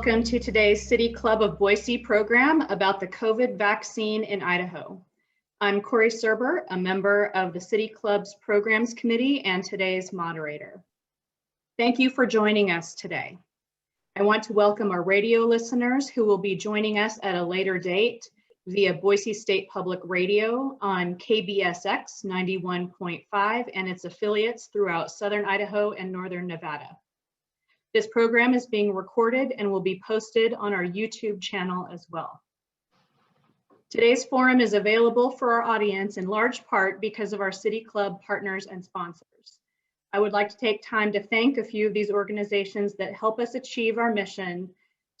welcome to today's City Club of Boise program about the COVID vaccine in Idaho. I'm Corey Serber, a member of the City Club's Programs Committee and today's moderator. Thank you for joining us today. I want to welcome our radio listeners who will be joining us at a later date via Boise State Public Radio on KBSX 91.5 and its affiliates throughout Southern Idaho and Northern Nevada. This program is being recorded and will be posted on our YouTube channel as well. Today's forum is available for our audience in large part because of our City Club partners and sponsors. I would like to take time to thank a few of these organizations that help us achieve our mission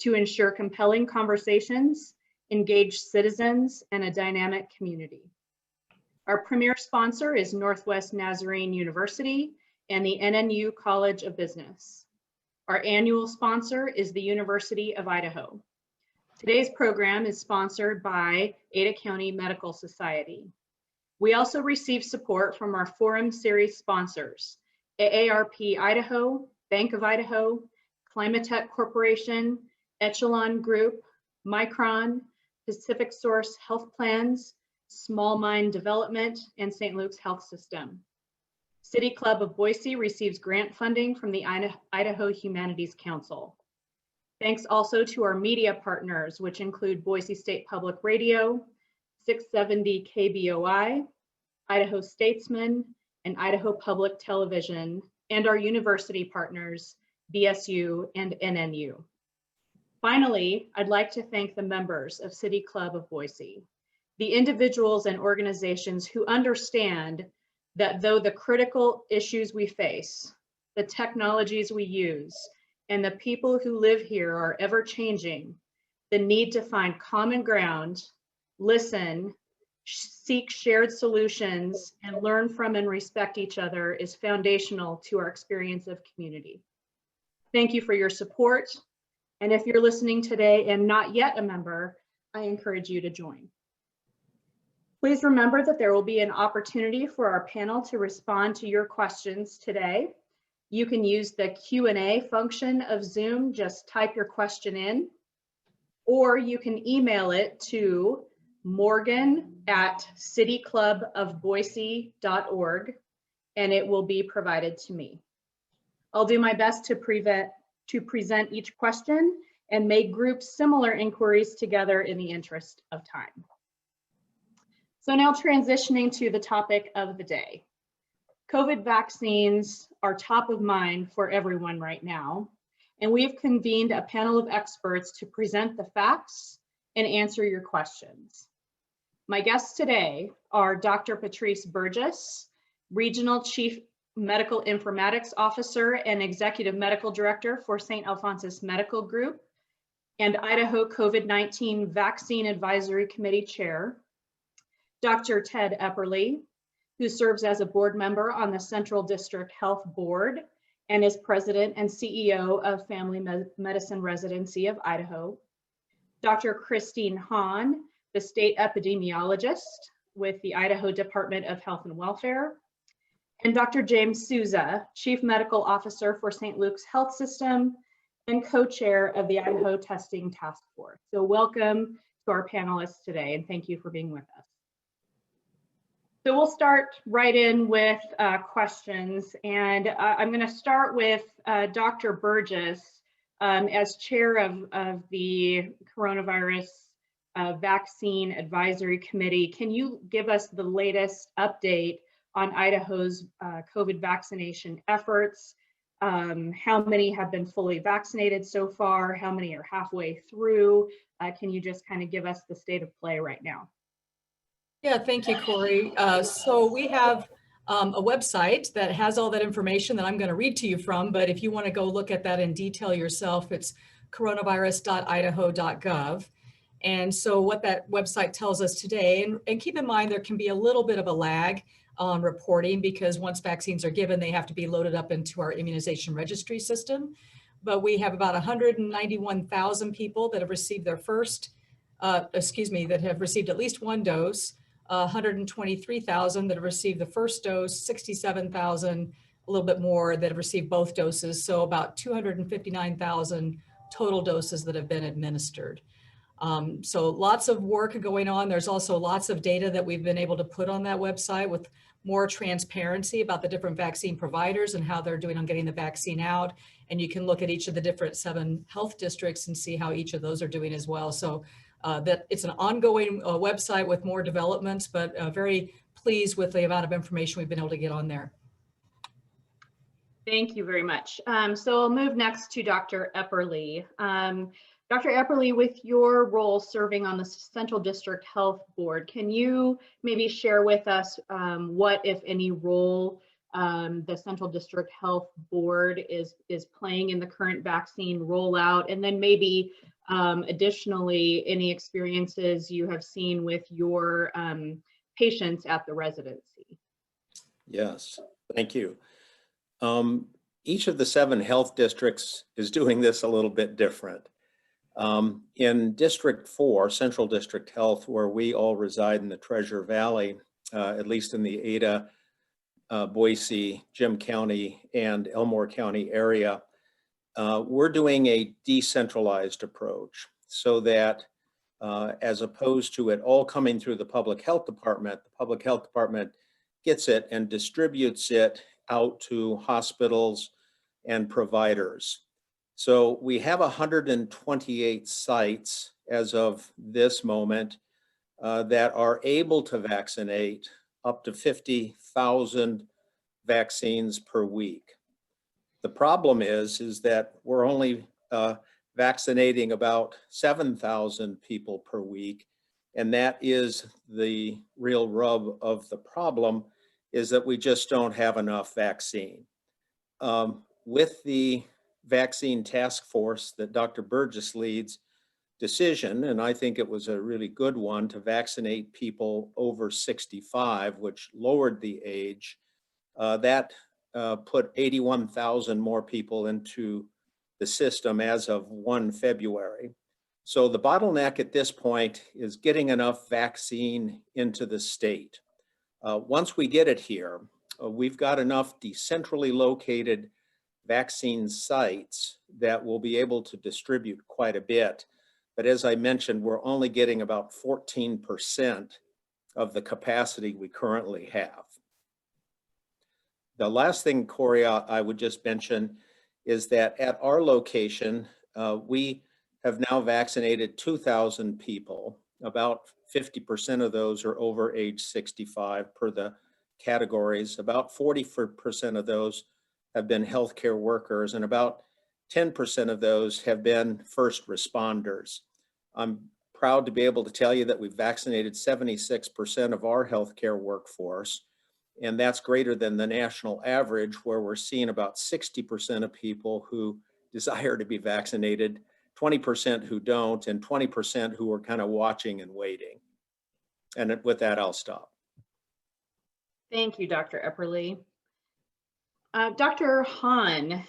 to ensure compelling conversations, engaged citizens, and a dynamic community. Our premier sponsor is Northwest Nazarene University and the NNU College of Business. Our annual sponsor is the University of Idaho. Today's program is sponsored by Ada County Medical Society. We also receive support from our Forum Series sponsors, AARP Idaho, Bank of Idaho, Climatech Corporation, Echelon Group, Micron, Pacific Source Health Plans, Small Mine Development, and St. Luke's Health System. City Club of Boise receives grant funding from the Idaho Humanities Council. Thanks also to our media partners, which include Boise State Public Radio, 670 KBOI, Idaho Statesman, and Idaho Public Television, and our university partners, BSU and NNU. Finally, I'd like to thank the members of City Club of Boise, the individuals and organizations who understand that though the critical issues we face, the technologies we use, and the people who live here are ever changing, the need to find common ground, listen, seek shared solutions, and learn from and respect each other is foundational to our experience of community. Thank you for your support. And if you're listening today and not yet a member, I encourage you to join. Please remember that there will be an opportunity for our panel to respond to your questions today. You can use the Q&A function of Zoom, just type your question in, or you can email it to morgan@cityclubofboise.org, and it will be provided to me. I'll do my best to present each question and may group similar inquiries together in the interest of time. So now transitioning to the topic of the day. COVID vaccines are top of mind for everyone right now, and we've convened a panel of experts to present the facts and answer your questions. My guests today are Dr. Patrice Burgess, Regional Chief Medical Informatics Officer and Executive Medical Director for St. Alphonsus Medical Group, and Idaho COVID-19 Vaccine Advisory Committee Chair, Dr. Ted Epperly, who serves as a board member on the Central District Health Board and is President and CEO of Family Medicine Residency of Idaho, Dr. Christine Hahn, the state epidemiologist with the Idaho Department of Health and Welfare, and Dr. James Souza, Chief Medical Officer for St. Luke's Health System and co-chair of the Idaho Testing Task Force. So welcome to our panelists today, and thank you for being with us. So we'll start right in with questions, and I'm going to start with Dr. Burgess as chair of the Coronavirus Vaccine Advisory Committee. Can you give us the latest update on Idaho's COVID vaccination efforts? How many have been fully vaccinated so far? How many are halfway through? Can you just kind of give us the state of play right now? Yeah, thank you, Corey. So we have a website that has all that information that I'm going to read to you from, but if you want to go look at that in detail yourself, it's coronavirus.idaho.gov. And so what that website tells us today, and keep in mind there can be a little bit of a lag on reporting because once vaccines are given, they have to be loaded up into our immunization registry system. But we have about 191,000 people that have received their first, that have received at least one dose. 123,000 that have received the first dose, 67,000, a little bit more that have received both doses. So about 259,000 total doses that have been administered. So lots of work going on. There's also lots of data that we've been able to put on that website with more transparency about the different vaccine providers and how they're doing on getting the vaccine out. And you can look at each of the different 7 health districts and see how each of those are doing as well. So that it's an ongoing website with more developments, but very pleased with the amount of information we've been able to get on there. Thank you very much. So I'll move next to Dr. Epperly. Dr. Epperly, with your role serving on the Central District Health Board, can you maybe share with us what, if any, role the Central District Health Board is playing in the current vaccine rollout, and then maybe additionally any experiences you have seen with your patients at the residency? Yes, thank you. Each of the 7 health districts is doing this a little bit different. In District 4, Central District Health, where we all reside in the Treasure Valley, at least in the Ada, Boise, Jim County, and Elmore County area, we're doing a decentralized approach so that as opposed to it all coming through the public health department gets it and distributes it out to hospitals and providers. So we have 128 sites as of this moment that are able to vaccinate up to 50,000 vaccines per week. The problem is that we're only vaccinating about 7,000 people per week, and that is the real rub of the problem, is that we just don't have enough vaccine. With the vaccine task force that Dr. Burgess leads decision, and I think it was a really good one, to vaccinate people over 65, which lowered the age, that put 81,000 more people into the system as of 1 February. So the bottleneck at this point is getting enough vaccine into the state. Once we get it here, we've got enough decentrally located vaccine sites that will be able to distribute quite a bit. But as I mentioned, we're only getting about 14% of the capacity we currently have. The last thing, Corey, I would just mention is that at our location, we have now vaccinated 2,000 people. About 50% of those are over age 65 per the categories. About 40% of those have been healthcare workers, and about 10% of those have been first responders. I'm proud to be able to tell you that we've vaccinated 76% of our healthcare workforce, and that's greater than the national average, where we're seeing about 60% of people who desire to be vaccinated, 20% who don't, and 20% who are kind of watching and waiting. And with that, I'll stop. Thank you, Dr. Epperly. Dr. Hahn,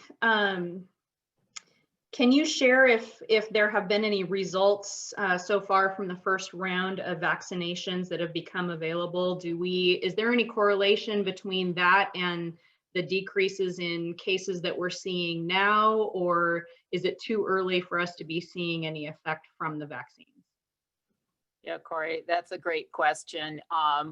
can you share if there have been any results so far from the first round of vaccinations that have become available? Is there any correlation between that and the decreases in cases that we're seeing now, or is it too early for us to be seeing any effect from the vaccines? Yeah, Corey, that's a great question.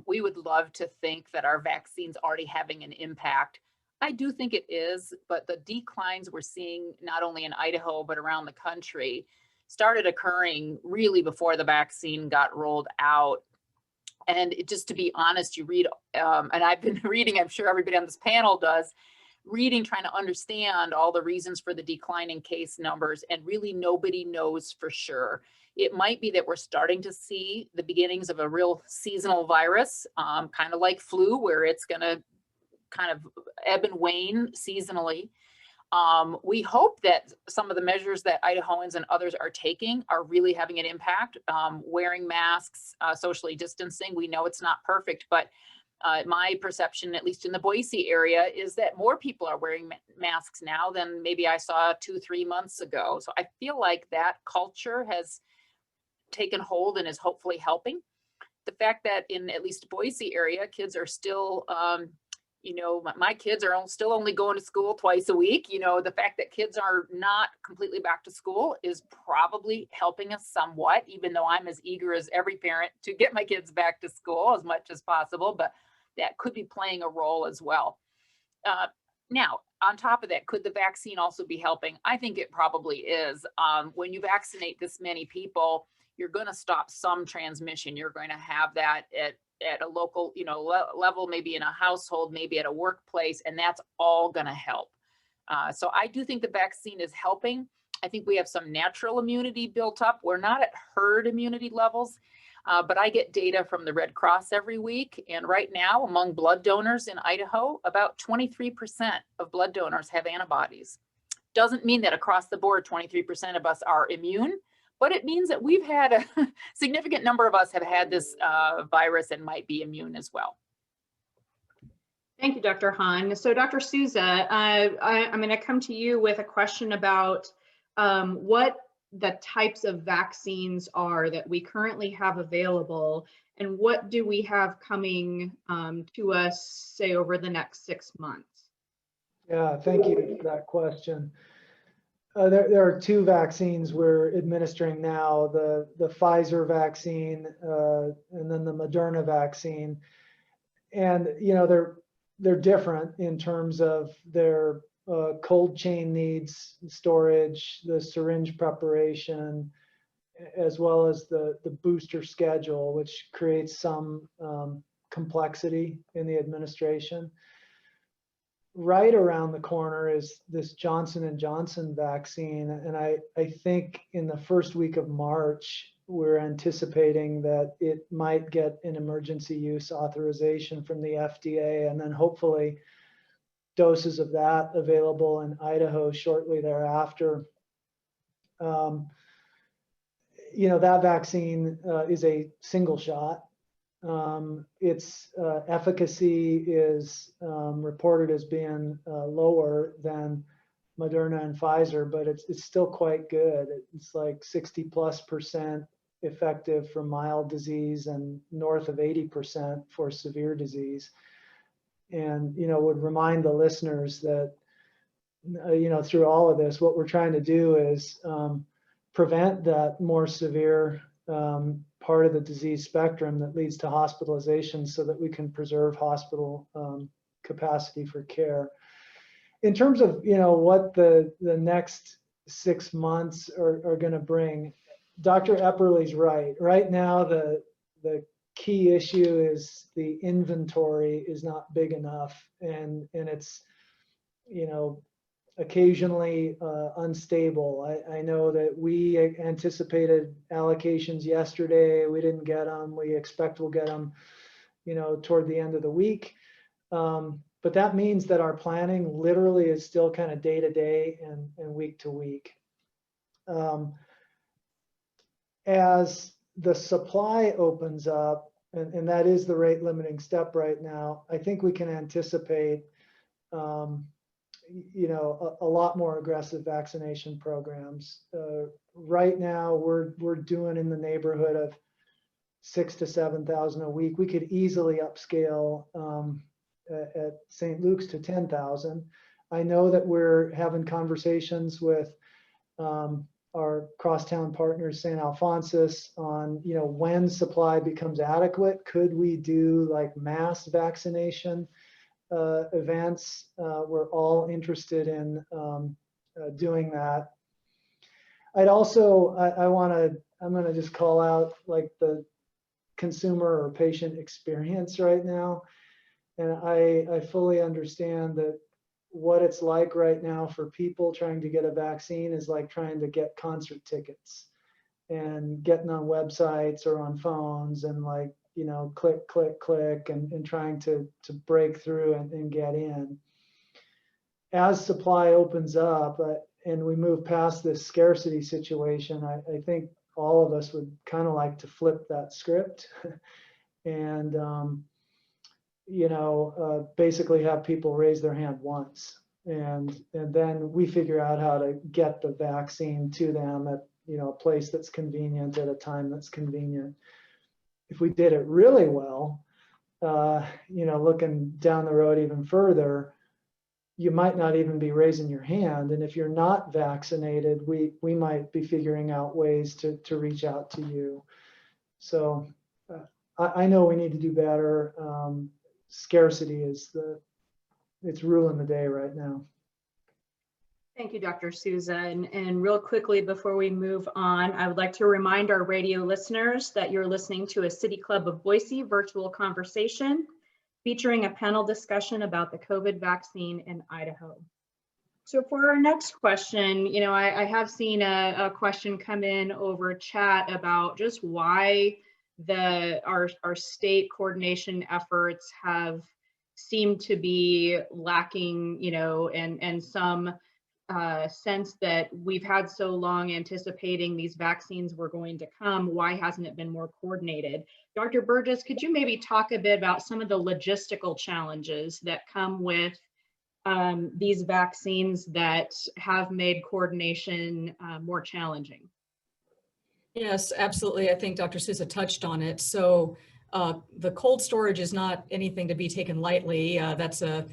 We would love to think that our vaccine's already having an impact. I do think it is, but the declines we're seeing not only in Idaho, but around the country started occurring really before the vaccine got rolled out. And just to be honest, you read, and I've been reading, I'm sure everybody on this panel does, reading, trying to understand all the reasons for the decline in case numbers, and really nobody knows for sure. It might be that we're starting to see the beginnings of a real seasonal virus, kind of like flu, where it's going to kind of ebb and wane seasonally. We hope that some of the measures that Idahoans and others are taking are really having an impact. Wearing masks, socially distancing, we know it's not perfect, but my perception, at least in the Boise area, is that more people are wearing masks now than maybe I saw 2-3 months ago. So I feel like that culture has taken hold and is hopefully helping. The fact that in at least Boise area, kids are still my kids are still only going to school twice a week. The fact that kids are not completely back to school is probably helping us somewhat, even though I'm as eager as every parent to get my kids back to school as much as possible, but that could be playing a role as well. Now, on top of that, could the vaccine also be helping? I think it probably is. When you vaccinate this many people, you're going to stop some transmission. You're going to have that at a local, level, maybe in a household, maybe at a workplace, and that's all going to help. So I do think the vaccine is helping. I think we have some natural immunity built up. We're not at herd immunity levels, but I get data from the Red Cross every week. And right now, among blood donors in Idaho, about 23% of blood donors have antibodies. Doesn't mean that across the board, 23% of us are immune, but it means that we've had a significant number of us have had this virus and might be immune as well. Thank you, Dr. Hahn. So Dr. Souza, I'm going to come to you with a question about what the types of vaccines are that we currently have available, and what do we have coming to us, say, over the next 6 months? Yeah, thank you for that question. There are two vaccines we're administering now, the Pfizer vaccine and then the Moderna vaccine. And, they're different in terms of their cold chain needs, storage, the syringe preparation, as well as the booster schedule, which creates some complexity in the administration. Right around the corner is this Johnson & Johnson vaccine. And I think in the first week of March, we're anticipating that it might get an emergency use authorization from the FDA, and then hopefully doses of that available in Idaho shortly thereafter. That vaccine is a single shot. Its efficacy is reported as being lower than Moderna and Pfizer, but it's still quite good. It's like 60+% effective for mild disease and north of 80% for severe disease. And, would remind the listeners that, through all of this, what we're trying to do is prevent that more severe part of the disease spectrum that leads to hospitalization, so that we can preserve hospital capacity for care. In terms of, what the next 6 months are going to bring, Dr. Epperly's right. Right now, the key issue is the inventory is not big enough, and it's, occasionally unstable. I know that we anticipated allocations yesterday. We didn't get them. We expect we'll get them, toward the end of the week. But that means that our planning literally is still kind of day to day and week to week. As the supply opens up, and that is the rate limiting step right now, I think we can anticipate a lot more aggressive vaccination programs. Right now, we're doing in the neighborhood of 6,000 to 7,000 a week. We could easily upscale at St. Luke's to 10,000. I know that we're having conversations with our crosstown partners, St. Alphonsus, on when supply becomes adequate. Could we do like mass vaccination events? We're all interested in doing that. I'd also, I'm going to just call out like the consumer or patient experience right now. And I fully understand that what it's like right now for people trying to get a vaccine is like trying to get concert tickets and getting on websites or on phones and like, click, click, click, and trying to break through and get in. As supply opens up and we move past this scarcity situation, I think all of us would kind of like to flip that script and, basically have people raise their hand once. And then we figure out how to get the vaccine to them at, a place that's convenient at a time that's convenient. If we did it really well, looking down the road even further, you might not even be raising your hand. And if you're not vaccinated, we might be figuring out ways to reach out to you. So I know we need to do better. Scarcity it's ruling the day right now. Thank you, Dr. Souza. And real quickly, before we move on, I would like to remind our radio listeners that you're listening to a City Club of Boise virtual conversation featuring a panel discussion about the COVID vaccine in Idaho. So for our next question, I have seen a question come in over chat about just why our state coordination efforts have seemed to be lacking, and some sense that we've had so long anticipating these vaccines were going to come. Why hasn't it been more coordinated? Dr. Burgess, could you maybe talk a bit about some of the logistical challenges that come with these vaccines that have made coordination more challenging? Yes, absolutely. I think Dr. Souza touched on it. So the cold storage is not anything to be taken lightly. That's a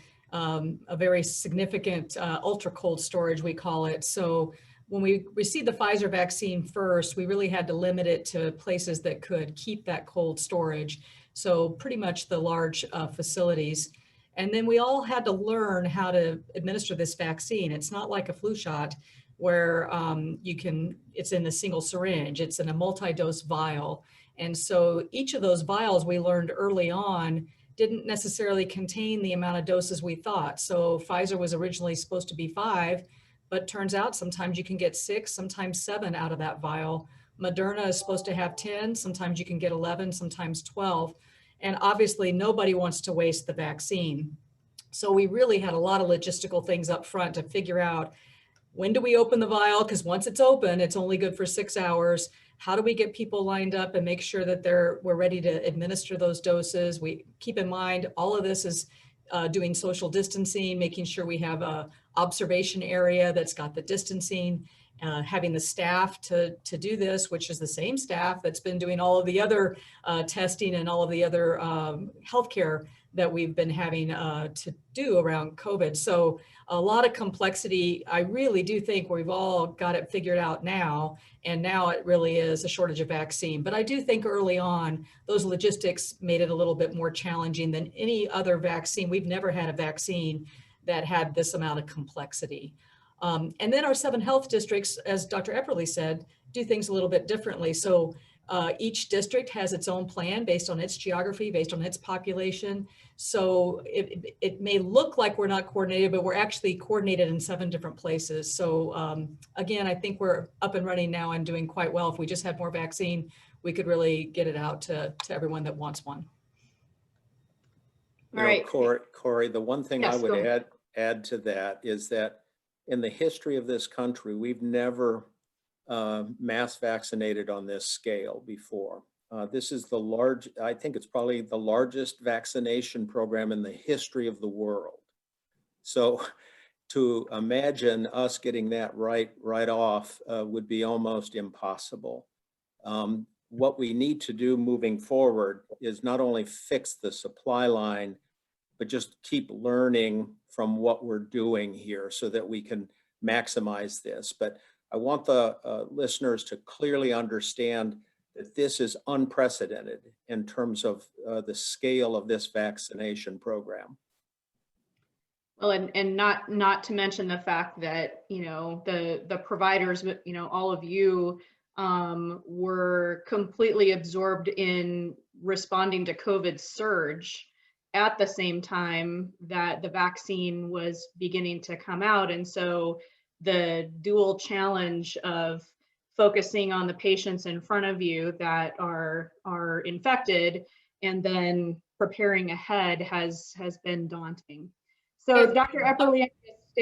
very significant ultra cold storage, we call it. So when we received the Pfizer vaccine first, we really had to limit it to places that could keep that cold storage. So pretty much the large facilities. And then we all had to learn how to administer this vaccine. It's not like a flu shot where it's in a single syringe, it's in a multi-dose vial. And so each of those vials we learned early on didn't necessarily contain the amount of doses we thought. So Pfizer was originally supposed to be 5, but turns out sometimes you can get 6, sometimes 7 out of that vial. Moderna is supposed to have 10, sometimes you can get 11, sometimes 12. And obviously nobody wants to waste the vaccine. So we really had a lot of logistical things up front to figure out, when do we open the vial? Because once it's open, it's only good for 6 hours. How do we get people lined up and make sure that we're ready to administer those doses? We keep in mind, all of this is doing social distancing, making sure we have a observation area that's got the distancing, having the staff to do this, which is the same staff that's been doing all of the other testing and all of the other healthcare that we've been having to do around COVID. So a lot of complexity. I really do think we've all got it figured out now, and now it really is a shortage of vaccine. But I do think early on, those logistics made it a little bit more challenging than any other vaccine. We've never had a vaccine that had this amount of complexity. And then our 7 health districts, as Dr. Epperly said, do things a little bit differently. So each district has its own plan based on its geography, based on its population. So it may look like we're not coordinated, but we're actually coordinated in 7 different places. So again, I think we're up and running now and doing quite well. If we just had more vaccine, we could really get it out to everyone that wants one. All right. Corey, the one thing Yes, I go would ahead. add to that is that in the history of this country, we've never mass vaccinated on this scale before. This is I think it's probably the largest vaccination program in the history of the world. So to imagine us getting that right off would be almost impossible. What we need to do moving forward is not only fix the supply line, but just keep learning from what we're doing here so that we can maximize this. But I want the listeners to clearly understand that this is unprecedented in terms of the scale of this vaccination program. Well, and not to mention the fact that, the providers, all of you were completely absorbed in responding to COVID surge at the same time that the vaccine was beginning to come out. And so the dual challenge of focusing on the patients in front of you that are infected and then preparing ahead has been daunting. So Dr. Epperly,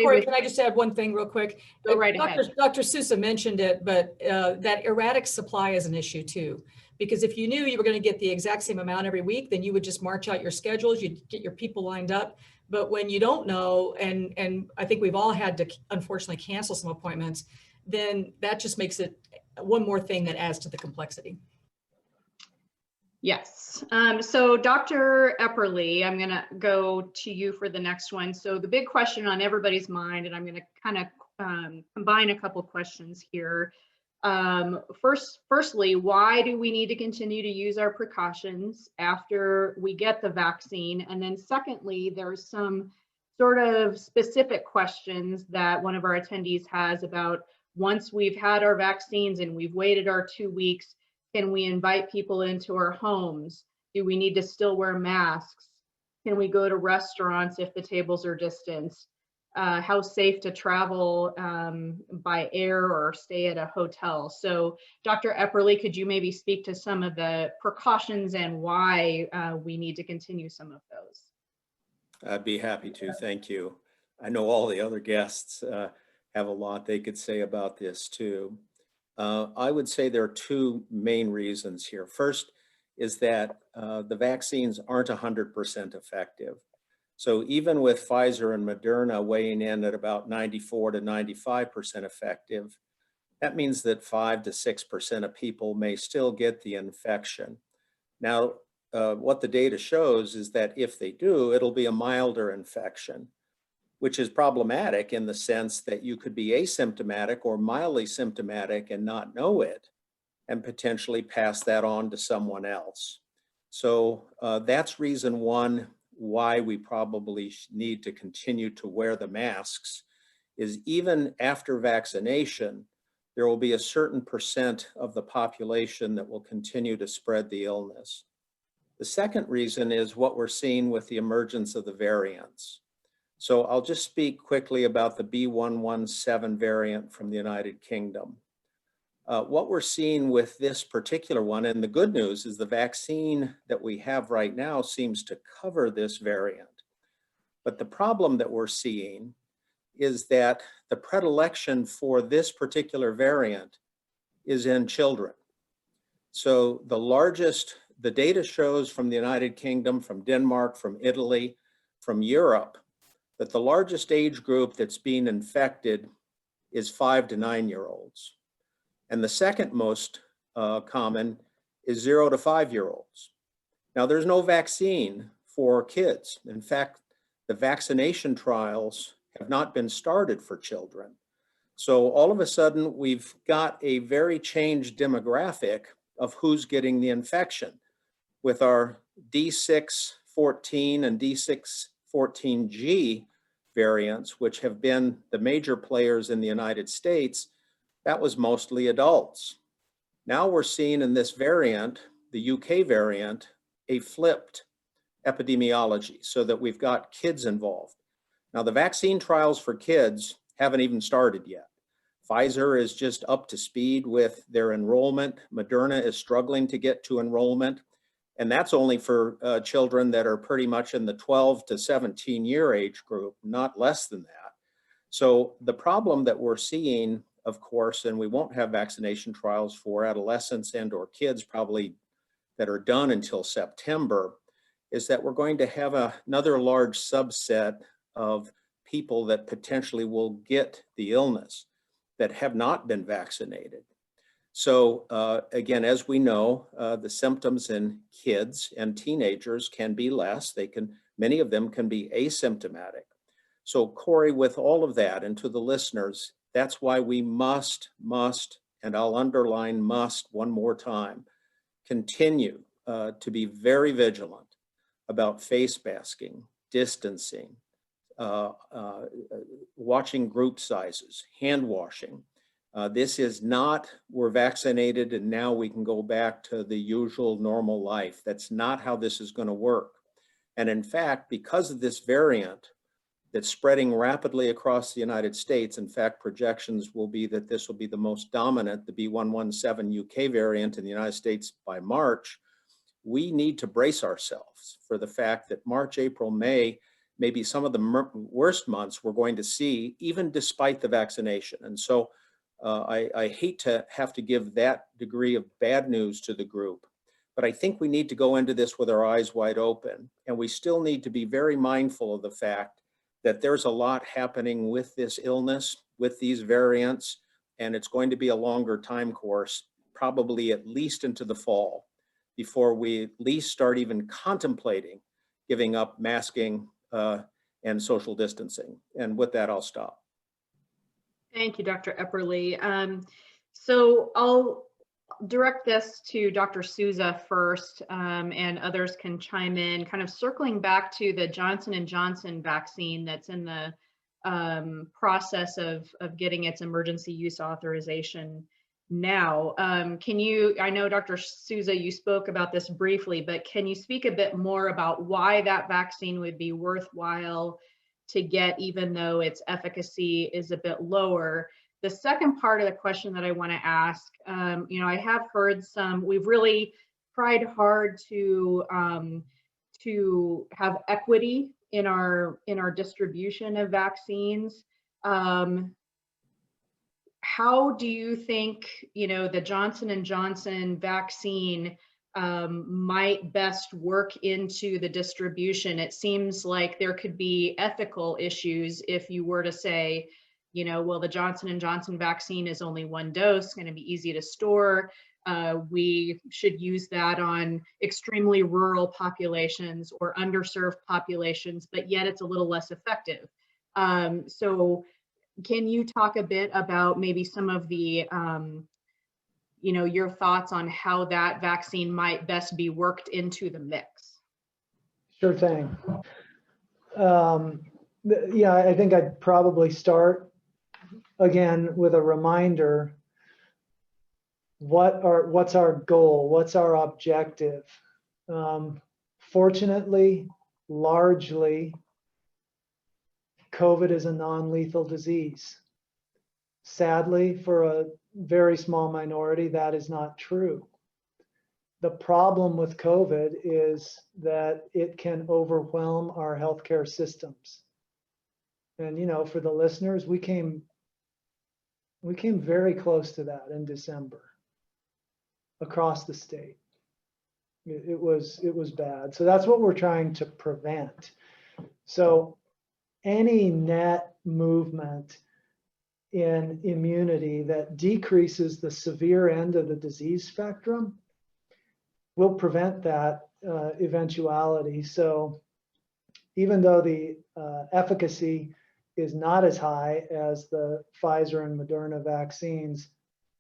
Corey, can I just add one thing real quick? Go right ahead. Dr. Souza mentioned it, but that erratic supply is an issue too. Because if you knew you were going to get the exact same amount every week, then you would just march out your schedules, you'd get your people lined up. But when you don't know, and I think we've all had to unfortunately cancel some appointments, then that just makes it one more thing that adds to the complexity. Yes. So Dr. Epperly, I'm going to go to you for the next one. So the big question on everybody's mind, and I'm going to kind of combine a couple questions here. Firstly, why do we need to continue to use our precautions after we get the vaccine? And then secondly, there's some sort of specific questions that one of our attendees has about once we've had our vaccines and we've waited our 2 weeks, can we invite people into our homes? Do we need to still wear masks? Can we go to restaurants if the tables are distanced? How safe to travel by air or stay at a hotel? So Dr. Epperly, could you maybe speak to some of the precautions and why we need to continue some of those? I'd be happy to, thank you. I know all the other guests have a lot they could say about this too. I would say there are two main reasons here. First is that the vaccines aren't 100% effective. So even with Pfizer and Moderna weighing in at about 94 to 95% effective, that means that 5 to 6% of people may still get the infection. Now, what the data shows is that if they do, it'll be a milder infection, which is problematic in the sense that you could be asymptomatic or mildly symptomatic and not know it and potentially pass that on to someone else. So that's reason one why we probably need to continue to wear the masks is even after vaccination, there will be a certain percent of the population that will continue to spread the illness. The second reason is what we're seeing with the emergence of the variants. So I'll just speak quickly about the B.1.1.7 variant from the United Kingdom. What we're seeing with this particular one, and the good news is the vaccine that we have right now seems to cover this variant. But the problem that we're seeing is that the predilection for this particular variant is in children. So the data shows from the United Kingdom, from Denmark, from Italy, from Europe, that the largest age group that's being infected is 5 to 9-year-olds. And the second most common is 0 to 5-year-olds. Now, there's no vaccine for kids. In fact, the vaccination trials have not been started for children. So all of a sudden, we've got a very changed demographic of who's getting the infection with our D614 and D614G variants, which have been the major players in the United States. That was mostly adults. Now we're seeing in this variant, the UK variant, a flipped epidemiology so that we've got kids involved. Now the vaccine trials for kids haven't even started yet. Pfizer is just up to speed with their enrollment. Moderna is struggling to get to enrollment. And that's only for children that are pretty much in the 12 to 17-year age group, not less than that. So the problem that we're seeing, of course, and we won't have vaccination trials for adolescents and or kids probably that are done until September, is that we're going to have another large subset of people that potentially will get the illness that have not been vaccinated. So again, as we know, the symptoms in kids and teenagers can be less. Many of them can be asymptomatic. So Corey, with all of that, and to the listeners, that's why we must, and I'll underline must one more time, continue to be very vigilant about face masking, distancing, watching group sizes, hand washing. This is not, we're vaccinated and now we can go back to the usual normal life. That's not how this is going to work. And in fact, because of this variant that's spreading rapidly across the United States, in fact, projections will be that this will be the most dominant, the B.1.1.7 UK variant in the United States by March. We need to brace ourselves for the fact that March, April, May, may be some of the worst months we're going to see, even despite the vaccination. And so I hate to have to give that degree of bad news to the group, but I think we need to go into this with our eyes wide open. And we still need to be very mindful of the fact that there's a lot happening with this illness, with these variants, and it's going to be a longer time course, probably at least into the fall. before we at least start even contemplating giving up masking and social distancing. And with that, I'll stop. Thank you, Dr. Epperly. So I'll direct this to Dr. Souza first, and others can chime in, kind of circling back to the Johnson & Johnson vaccine that's in the process of getting its emergency use authorization now. Can you, I know Dr. Souza, you spoke about this briefly, but can you speak a bit more about why that vaccine would be worthwhile to get, even though its efficacy is a bit lower? The second part of the question that I want to ask, I have heard we've really tried hard to have equity in our distribution of vaccines. How do you think, the Johnson & Johnson vaccine might best work into the distribution? It seems like there could be ethical issues if you were to say, well, the Johnson & Johnson vaccine is only one dose, going to be easy to store. We should use that on extremely rural populations or underserved populations, but yet it's a little less effective. So can you talk a bit about maybe some of the, your thoughts on how that vaccine might best be worked into the mix? Sure thing. Yeah, I think I'd probably start again with a reminder. What's our goal? What's our objective? Fortunately, largely, COVID is a non-lethal disease. Sadly, for a very small minority, that is not true. The problem with COVID is that it can overwhelm our healthcare systems. And, for the listeners, we came very close to that in December across the state. It was bad. So that's what we're trying to prevent. So any net movement in immunity that decreases the severe end of the disease spectrum will prevent that eventuality. So even though the efficacy is not as high as the Pfizer and Moderna vaccines,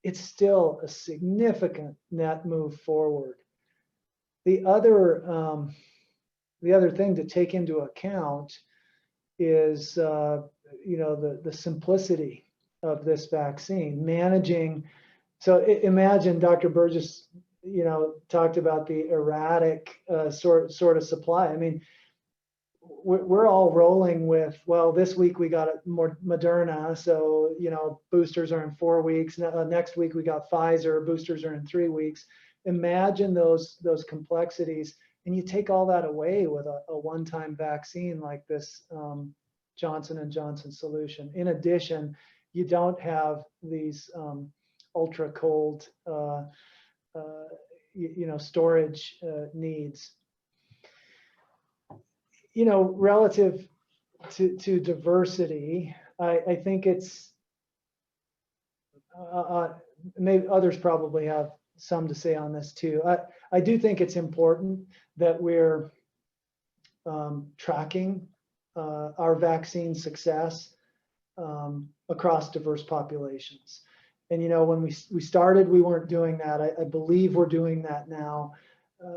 it's still a significant net move forward. The other thing to take into account is the simplicity of this vaccine, managing. So imagine Dr. Burgess, talked about the erratic sort of supply. I mean, we're all rolling with, well, this week we got more Moderna, so boosters are in 4 weeks. Next week we got Pfizer, boosters are in 3 weeks. Imagine those complexities, and you take all that away with a one-time vaccine like this Johnson & Johnson solution. In addition, you don't have these ultra cold storage needs. Relative to diversity, I think it's maybe others probably have some to say on this too. I do think it's important that we're tracking our vaccine success across diverse populations. And when we started, we weren't doing that. I believe we're doing that now.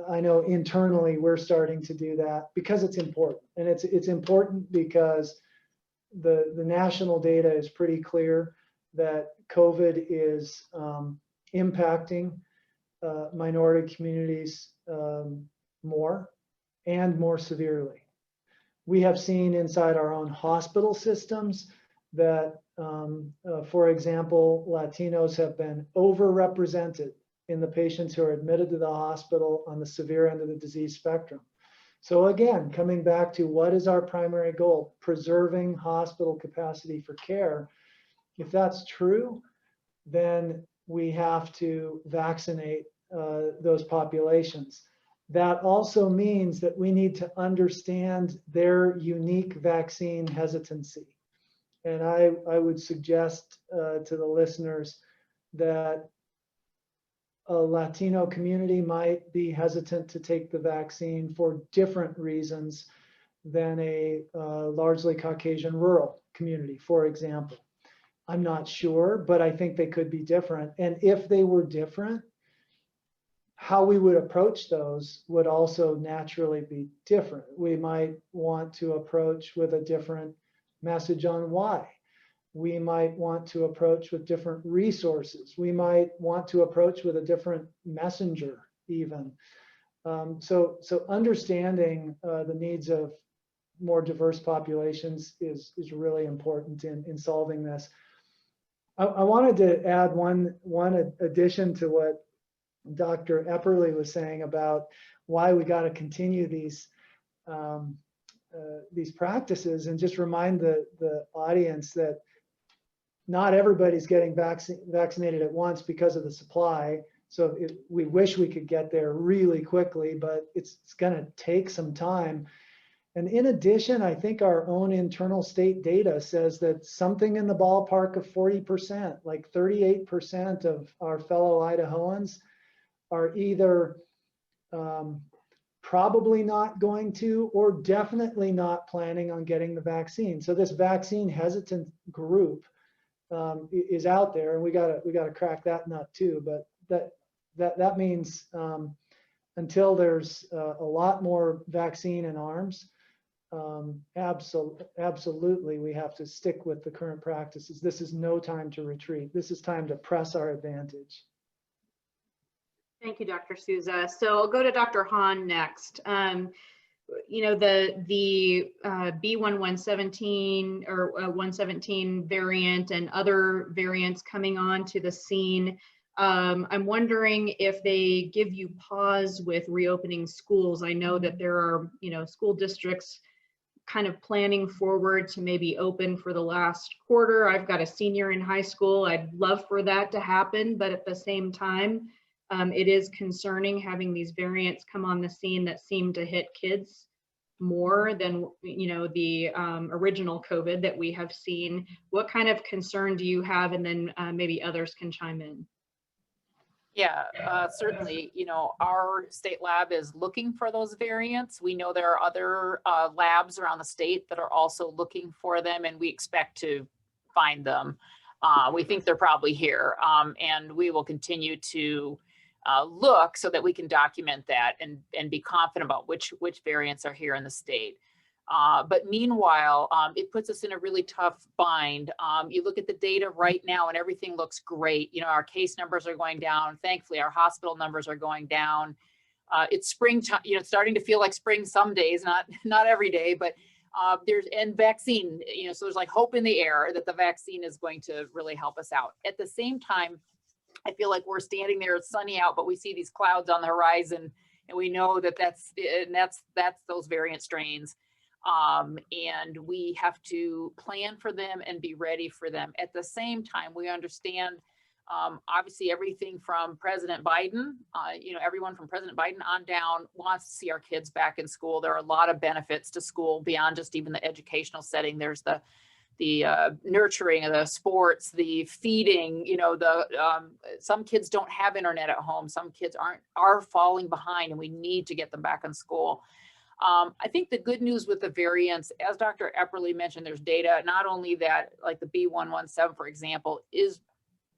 I know internally we're starting to do that because it's important, and it's important because the national data is pretty clear that COVID is impacting minority communities more and more severely. We have seen inside our own hospital systems that, for example, Latinos have been overrepresented in the patients who are admitted to the hospital on the severe end of the disease spectrum. So again, coming back to what is our primary goal? Preserving hospital capacity for care. If that's true, then we have to vaccinate those populations. That also means that we need to understand their unique vaccine hesitancy. And I would suggest to the listeners that a Latino community might be hesitant to take the vaccine for different reasons than a largely Caucasian rural community, for example. I'm not sure, but I think they could be different. And if they were different, how we would approach those would also naturally be different. We might want to approach with a different message on why. We might want to approach with different resources. We might want to approach with a different messenger even. So understanding the needs of more diverse populations is really important in solving this. I wanted to add one addition to what Dr. Epperly was saying about why we got to continue these practices, and just remind the audience that not everybody's getting vaccinated at once because of the supply. So we wish we could get there really quickly, but it's going to take some time. And in addition, I think our own internal state data says that something in the ballpark of 40%, like 38% of our fellow Idahoans are either probably not going to, or definitely not planning on getting the vaccine. So this vaccine hesitant group is out there, and we gotta crack that nut too. But that means until there's a lot more vaccine in arms, absolutely we have to stick with the current practices. This is no time to retreat. This is time to press our advantage. Thank you, Dr. Souza. So I'll go to Dr. Hahn next. You know, the B1117 or 117 variant and other variants coming on to the scene. I'm wondering if they give you pause with reopening schools. I know that there are, you know, school districts kind of planning forward to maybe open for the last quarter. I've got a senior in high school. I'd love for that to happen, but at the same time, it is concerning having these variants come on the scene that seem to hit kids more than, you know, the original COVID that we have seen. What kind of concern do you have? And then maybe others can chime in. Yeah, certainly, you know, our state lab is looking for those variants. We know there are other labs around the state that are also looking for them, and we expect to find them. We think they're probably here, and we will continue to look so that we can document that and be confident about which variants are here in the state. But meanwhile, it puts us in a really tough bind. You look at the data right now and everything looks great. You know, our case numbers are going down. Thankfully, our hospital numbers are going down. It's springtime, you know, it's starting to feel like spring some days, not every day, but and vaccine, you know, so there's like hope in the air that the vaccine is going to really help us out. At the same time, I feel like we're standing there, it's sunny out, but we see these clouds on the horizon, and we know that that's those variant strains. And we have to plan for them and be ready for them. At the same time, we understand, obviously everything from President Biden, you know, everyone from President Biden on down wants to see our kids back in school. There are a lot of benefits to school beyond just even the educational setting. There's the nurturing of the sports, the feeding, you know, some kids don't have internet at home. Some kids are falling behind, and we need to get them back in school. I think the good news with the variants, as Dr. Epperly mentioned, there's data, not only that, like the B117, for example, is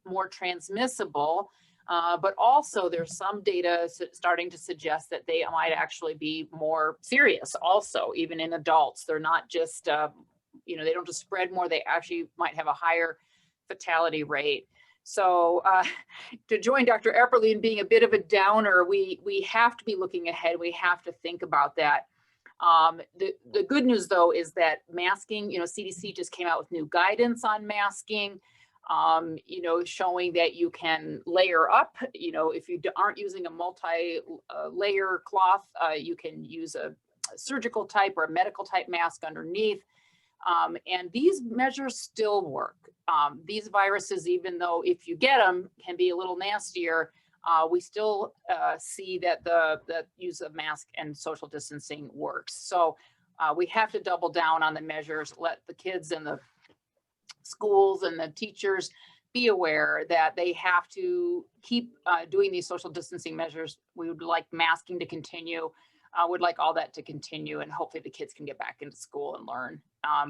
more transmissible, but also there's some data starting to suggest that they might actually be more serious also, even in adults. They're not just, you know, they don't just spread more, they actually might have a higher fatality rate. So to join Dr. Epperly in being a bit of a downer, we have to be looking ahead. We have to think about that. The good news, though, is that masking, you know, CDC just came out with new guidance on masking, you know, showing that you can layer up, you know, if you aren't using a multi-layer cloth, you can use a surgical type or a medical type mask underneath. And these measures still work. These viruses, even though if you get them, can be a little nastier, we still see that the use of mask and social distancing works. So we have to double down on the measures, let the kids and the schools and the teachers be aware that they have to keep doing these social distancing measures. We would like masking to continue, would like all that to continue, and hopefully the kids can get back into school and learn.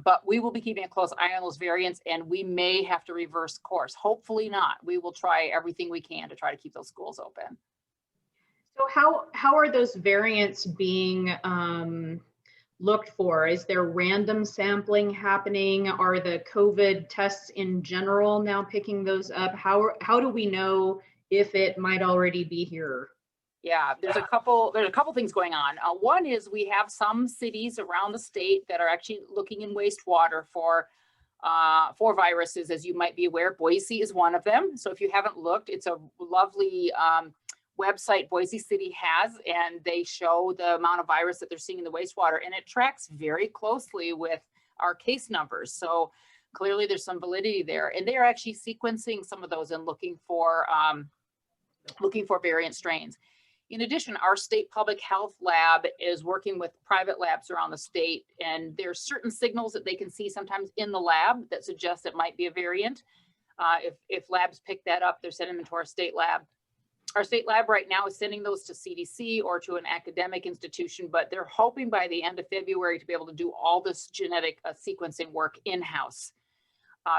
But we will be keeping a close eye on those variants, and we may have to reverse course. Hopefully not. We will try everything we can to try to keep those schools open. So how are those variants being looked for? Is there random sampling happening? Are the COVID tests in general now picking those up? How do we know if it might already be here? Yeah, there's a couple things going on. One is we have some cities around the state that are actually looking in wastewater for viruses, as you might be aware. Boise is one of them. So if you haven't looked, it's a lovely website Boise City has, and they show the amount of virus that they're seeing in the wastewater, and it tracks very closely with our case numbers. So clearly there's some validity there, and they are actually sequencing some of those and looking for variant strains. In addition, our state public health lab is working with private labs around the state, and there's certain signals that they can see sometimes in the lab that suggest it might be a variant. If labs pick that up, they're sending them to our state lab. Our state lab right now is sending those to CDC or to an academic institution, but they're hoping by the end of February to be able to do all this genetic sequencing work in-house.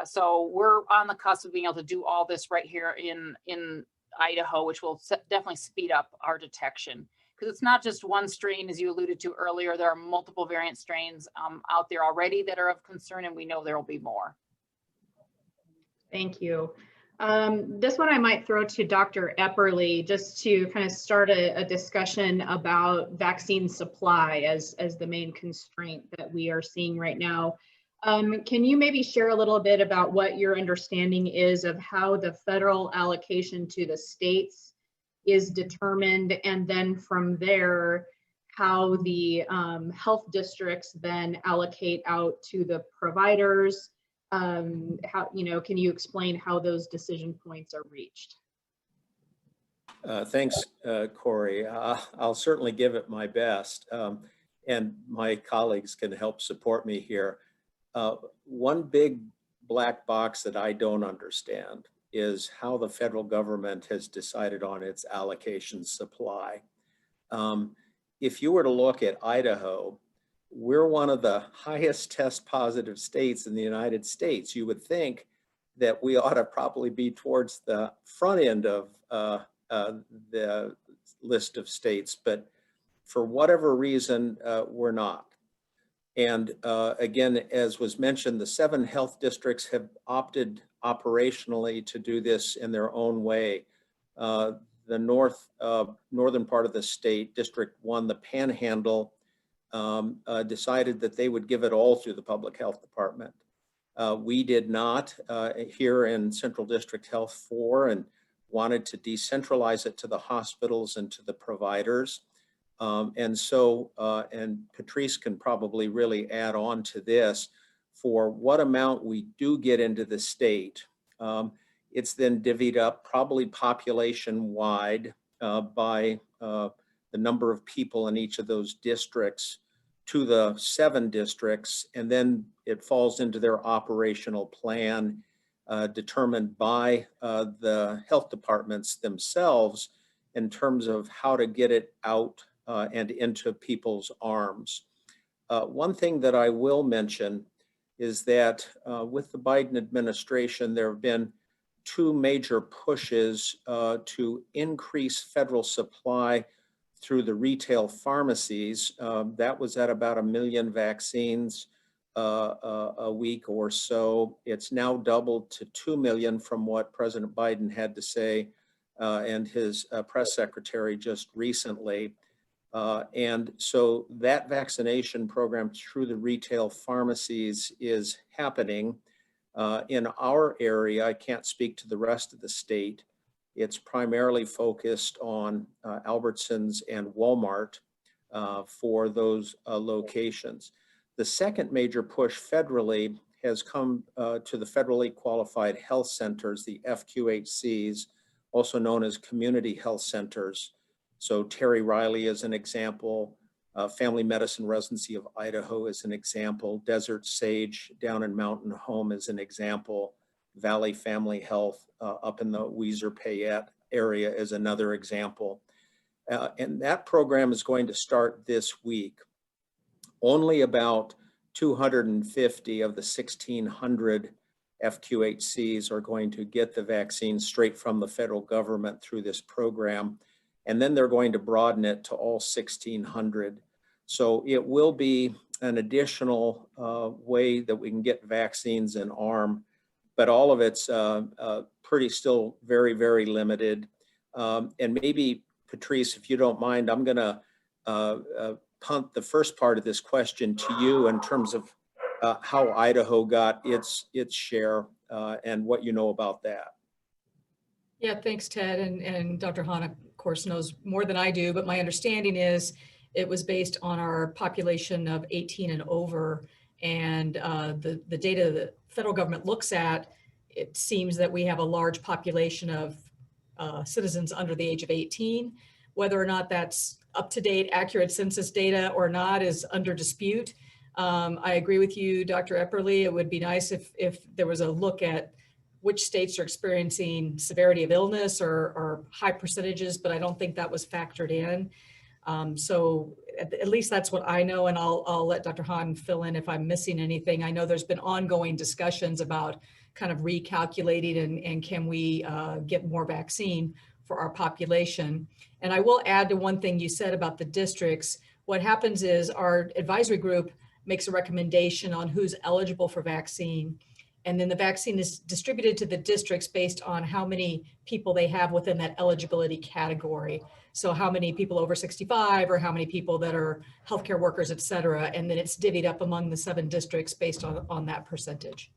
So we're on the cusp of being able to do all this right here in Idaho, which will definitely speed up our detection. Because it's not just one strain, as you alluded to earlier. There are multiple variant strains out there already that are of concern, and we know there will be more. Thank you. This one I might throw to Dr. Epperly, just to kind of start a discussion about vaccine supply as the main constraint that we are seeing right now. Can you maybe share a little bit about what your understanding is of how the federal allocation to the states is determined, and then from there, how the health districts then allocate out to the providers? How, can you explain how those decision points are reached? Thanks, Corey. I'll certainly give it my best, and my colleagues can help support me here. One big black box that I don't understand is how the federal government has decided on its allocation supply. If you were to look at Idaho, we're one of the highest test positive states in the United States. You would think that we ought to probably be towards the front end of the list of states, but for whatever reason, we're not. And again, as was mentioned, the 7 health districts have opted operationally to do this in their own way. The northern part of the state, District 1, the Panhandle, decided that they would give it all to the public health department. We did not here in Central District Health 4, and wanted to decentralize it to the hospitals and to the providers. And Patrice can probably really add on to this. For what amount we do get into the state, it's then divvied up probably population-wide by the number of people in each of those districts to the 7 districts, and then it falls into their operational plan determined by the health departments themselves in terms of how to get it out and into people's arms. One thing that I will mention is that with the Biden administration, there have been 2 major pushes to increase federal supply through the retail pharmacies. That was at about 1 million vaccines a week or so. It's now doubled to 2 million from what President Biden had to say and his press secretary just recently. And so that vaccination program through the retail pharmacies is happening. In our area, I can't speak to the rest of the state. It's primarily focused on Albertsons and Walmart for those locations. The second major push federally has come to the federally qualified health centers, the FQHCs, also known as community health centers. So Terry Riley is an example, Family Medicine Residency of Idaho is an example, Desert Sage down in Mountain Home is an example, Valley Family Health up in the Weiser-Payette area is another example. And that program is going to start this week. Only about 250 of the 1,600 FQHCs are going to get the vaccine straight from the federal government through this program. And then they're going to broaden it to all 1,600. So it will be an additional way that we can get vaccines in ARM, but all of it's pretty still very, very limited. And maybe, Patrice, if you don't mind, I'm gonna punt the first part of this question to you in terms of how Idaho got its share and what you know about that. Yeah, thanks, Ted. And Dr. Hahn, of course, knows more than I do, but my understanding is it was based on our population of 18 and over. And the data the federal government looks at, it seems that we have a large population of citizens under the age of 18. Whether or not that's up-to-date, accurate census data or not is under dispute. I agree with you, Dr. Epperly. It would be nice if there was a look at which states are experiencing severity of illness or high percentages, but I don't think that was factored in. So at least that's what I know, and I'll let Dr. Hahn fill in if I'm missing anything. I know there's been ongoing discussions about kind of recalculating and can we get more vaccine for our population. And I will add to one thing you said about the districts. What happens is our advisory group makes a recommendation on who's eligible for vaccine. And then the vaccine is distributed to the districts based on how many people they have within that eligibility category. So how many people over 65 or how many people that are healthcare workers, et cetera. And then it's divvied up among the 7 districts based on that percentage.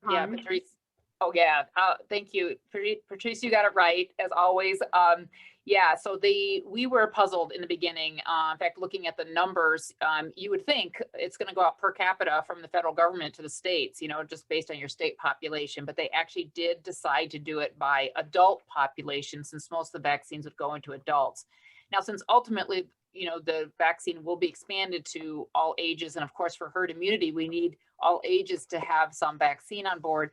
Yeah, Patrice. Oh yeah, thank you. Patrice, you got it right, as always. Yeah, so we were puzzled in the beginning. In fact, looking at the numbers, you would think it's going to go out per capita from the federal government to the states, you know, just based on your state population. But they actually did decide to do it by adult population, since most of the vaccines would go into adults. Now, since ultimately, you know, the vaccine will be expanded to all ages, and of course, for herd immunity, we need all ages to have some vaccine on board.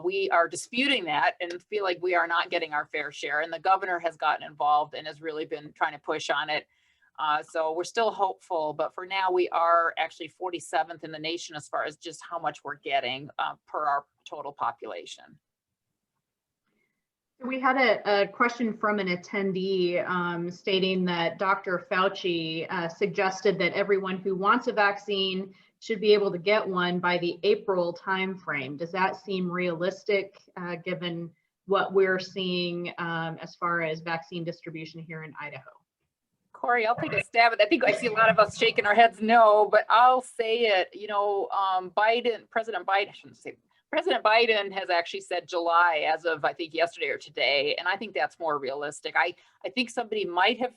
We are disputing that and feel like we are not getting our fair share. And the governor has gotten involved and has really been trying to push on it. So we're still hopeful, but for now we are actually 47th in the nation as far as just how much we're getting per our total population. We had a question from an attendee stating that Dr. Fauci suggested that everyone who wants a vaccine should be able to get one by the April timeframe. Does that seem realistic given what we're seeing as far as vaccine distribution here in Idaho? Corey, I'll take a stab at that. I think I see a lot of us shaking our heads no, but I'll say it. You know, President Biden has actually said July as of, I think, yesterday or today. And I think that's more realistic. I think somebody might have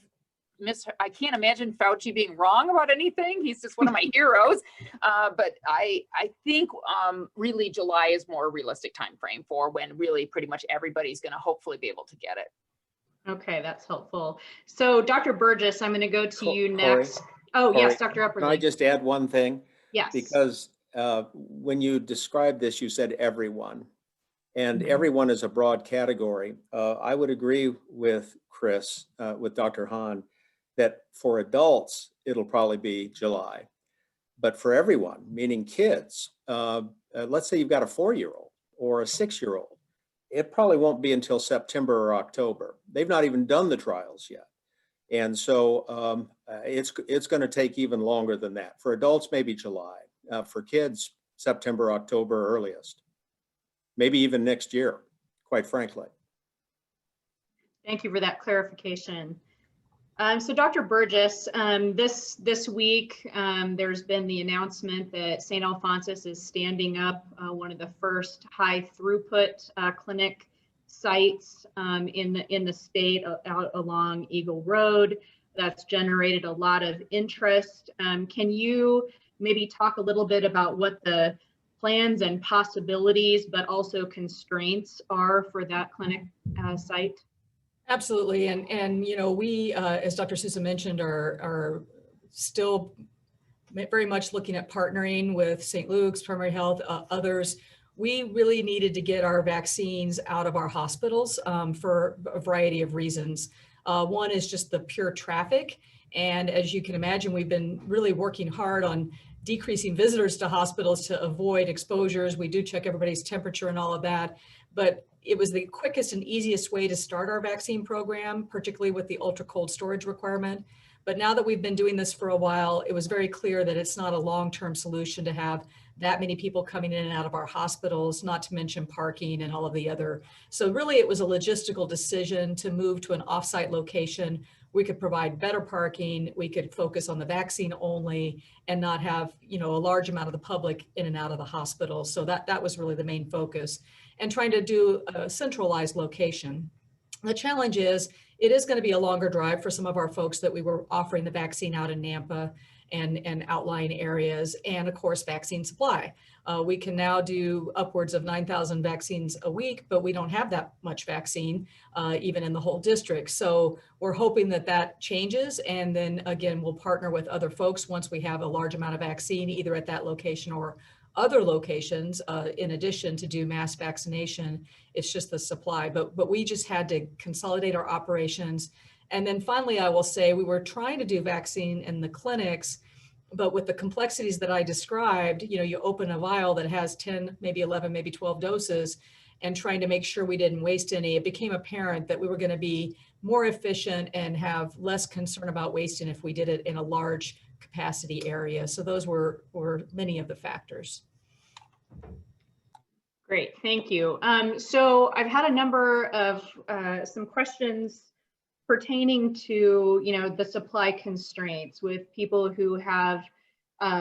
I can't imagine Fauci being wrong about anything. He's just one of my heroes. But I think really July is more a realistic time frame for when really pretty much everybody's going to hopefully be able to get it. Okay, that's helpful. So Dr. Burgess, I'm going to go to you next. Corey, oh, yes, Dr. Epperly. Can I just add one thing? Yes. Because when you described this, you said everyone, and everyone is a broad category. I would agree with Chris, with Dr. Hahn, that for adults, it'll probably be July. But for everyone, meaning kids, let's say you've got a 4-year-old or a 6-year-old, it probably won't be until September or October. They've not even done the trials yet. And so it's going to take even longer than that. For adults, maybe July. For kids, September, October earliest. Maybe even next year, quite frankly. Thank you for that clarification. So Dr. Burgess, this week, there's been the announcement that St. Alphonsus is standing up one of the first high throughput clinic sites in the state out along Eagle Road. That's generated a lot of interest. Can you maybe talk a little bit about what the plans and possibilities, but also constraints are for that clinic site? Absolutely. And you know, we, as Dr. Sousa mentioned, are still very much looking at partnering with St. Luke's, Primary Health, others. We really needed to get our vaccines out of our hospitals for a variety of reasons. One is just the pure traffic. And as you can imagine, we've been really working hard on decreasing visitors to hospitals to avoid exposures. We do check everybody's temperature and all of that, but it was the quickest and easiest way to start our vaccine program, particularly with the ultra cold storage requirement. But now that we've been doing this for a while, it was very clear that it's not a long-term solution to have that many people coming in and out of our hospitals, not to mention parking and all of the other. So really it was a logistical decision to move to an offsite location. We could provide better parking, we could focus on the vaccine only and not have, a large amount of the public in and out of the hospital. So that was really the main focus, and trying to do a centralized location. The challenge is, it is going to be a longer drive for some of our folks that we were offering the vaccine out in Nampa and outlying areas, and of course, vaccine supply. We can now do upwards of 9,000 vaccines a week, but we don't have that much vaccine, even in the whole district. So we're hoping that that changes. And then again, we'll partner with other folks once we have a large amount of vaccine, either at that location or other locations, in addition to do mass vaccination. It's just the supply, but we just had to consolidate our operations. And then finally, I will say, we were trying to do vaccine in the clinics, but with the complexities that I described, you open a vial that has 10, maybe 11, maybe 12 doses, and trying to make sure we didn't waste any, it became apparent that we were going to be more efficient and have less concern about wasting if we did it in a large capacity area. So those were many of the factors. Great, thank you. So I've had a number of some questions pertaining to, the supply constraints with people who have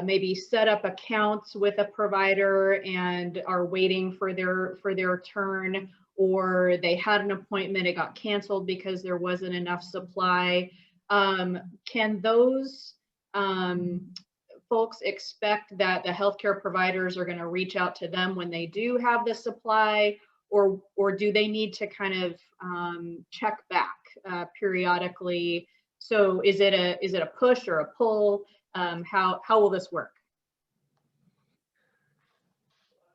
maybe set up accounts with a provider and are waiting for their turn, or they had an appointment, it got canceled because there wasn't enough supply. Can those folks expect that the healthcare providers are going to reach out to them when they do have the supply, or do they need to kind of check back periodically? So is it a push or a pull? How will this work?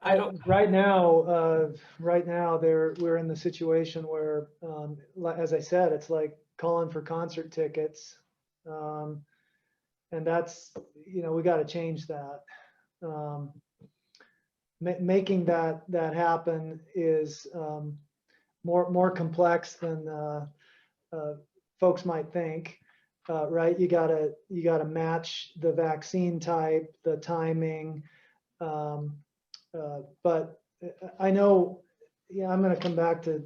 Right now, we're in the situation where, as I said, it's like calling for concert tickets. And that's, we got to change that. Making that happen is more complex than folks might think, right? You gotta match the vaccine type, the timing. But I know, I'm going to come back to